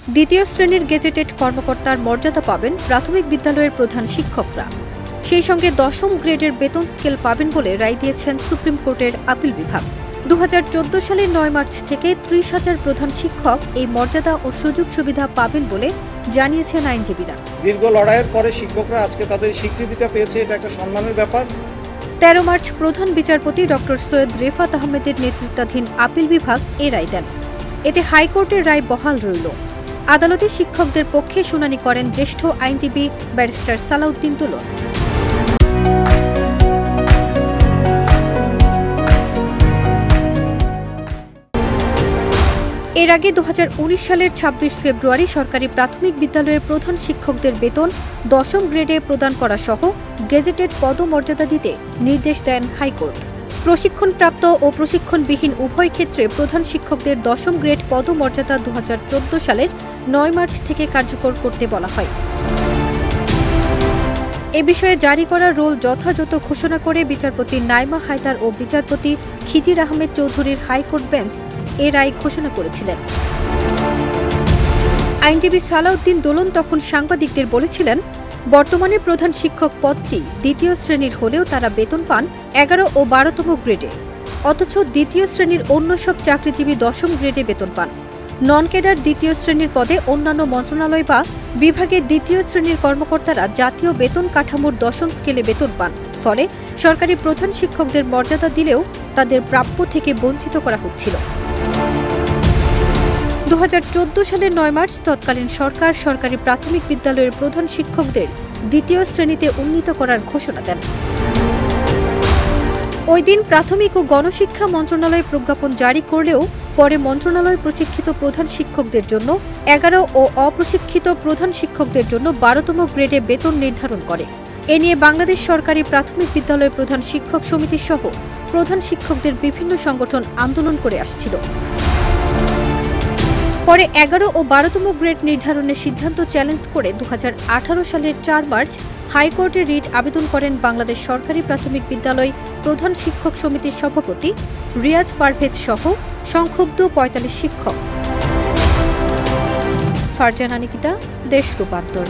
দ্বিতীয় শ্রেণীর গেজেটেড কর্মকর্তার মর্যাদা পাবেন প্রাথমিক বিদ্যালয়ের প্রধান শিক্ষকরা। সেই সঙ্গে দশম গ্রেডের বেতন স্কেল পাবেন বলে রায় দিয়েছেন সুপ্রিম কোর্টের আপিল বিভাগ। 2014 সালের 9 মার্চ থেকে 30,000 প্রধান শিক্ষক এই মর্যাদা ও সুযোগ সুবিধা পাবেন বলে জানিয়েছেন আইনজীবীরা। দীর্ঘ লড়াইয়ের পরে শিক্ষকরা আজকে তাদের স্বীকৃতিটা পেয়েছে, এটা একটা সম্মানের ব্যাপার। 13 মার্চ প্রধান বিচারপতি ডক্টর সৈয়দ রেফাত আহমেদের নেতৃত্বাধীন আপিল বিভাগ এ রায় দেন। এতে হাইকোর্টের রায় বহাল রইল। আদালতে শিক্ষকদের পক্ষে শুনানি করেন জ্যেষ্ঠ আইনজীবী ব্যারিস্টার সালাউদ্দিন দুলন। এর আগে 2019 সালের 26 ফেব্রুয়ারি সরকারি প্রাথমিক বিদ্যালয়ের প্রধান শিক্ষকদের বেতন দশম গ্রেডে প্রদান করা সহ গেজেটেড পদমর্যাদা দিতে নির্দেশ দেন হাইকোর্ট। প্রশিক্ষণপ্রাপ্ত ও প্রশিক্ষণবিহীন উভয় ক্ষেত্রে প্রধান শিক্ষকদের দশম গ্রেড পদমর্যাদা 2014 সালের 9 মার্চ থেকে কার্যকর করতে বলা হয়। এ বিষয়ে জারি করা রুল যথাযথ ঘোষণা করে বিচারপতি নাইমা হায়দার ও বিচারপতি খিজির আহমেদ চৌধুরীর হাইকোর্ট বেঞ্চ এ রায় ঘোষণা করেছিলেন। আইনজীবী সালাউদ্দিন দোলন তখন সাংবাদিকদের বলেছিলেন, বর্তমানে প্রধান শিক্ষক পদটি দ্বিতীয় শ্রেণীর হলেও তারা বেতন পান 11 ও 12তম গ্রেডে, অথচ দ্বিতীয় শ্রেণীর অন্য সব চাকরিজীবী দশম গ্রেডে বেতন পান। নন ক্যাডার দ্বিতীয় শ্রেণীর পদে অন্যান্য মন্ত্রণালয় বা বিভাগের দ্বিতীয় শ্রেণীর কর্মকর্তারা জাতীয় বেতন কাঠামোর দশম স্কেলে বেতন পান। ফলে সরকারি প্রধান শিক্ষকদের মর্যাদা দিলেও তাদের প্রাপ্য থেকে বঞ্চিত করা হচ্ছিল। 2014 সালের 9 মার্চ তৎকালীন সরকার সরকারি প্রাথমিক বিদ্যালয়ের প্রধান শিক্ষকদের দ্বিতীয় শ্রেণীতে উন্নীত করার ঘোষণা দেন। ওই দিন প্রাথমিক ও গণশিক্ষা মন্ত্রণালয় প্রজ্ঞাপন জারি করলেও পরে মন্ত্রণালয় প্রশিক্ষিত প্রধান শিক্ষকদের জন্য 11 ও অপ্রশিক্ষিত প্রধান শিক্ষকদের জন্য 12তম গ্রেডে বেতন নির্ধারণ করে। এ নিয়ে বাংলাদেশ সরকারি প্রাথমিক বিদ্যালয় প্রধান শিক্ষক সমিতি সহ প্রধান শিক্ষকদের বিভিন্ন সংগঠন আন্দোলন করে আসছিল। পরে 11 ও 12তম গ্রেড নির্ধারণের সিদ্ধান্ত চ্যালেঞ্জ করে 2018 সালের 4 মার্চ হাইকোর্টে রিট আবেদন করেন বাংলাদেশ সরকারি প্রাথমিক বিদ্যালয় প্রধান শিক্ষক সমিতির সভাপতি রিয়াজ পারভেজ সহ সংক্ষুব্ধ 45 শিক্ষক। ফারজানা নিকিতা, দেশ রূপান্তর।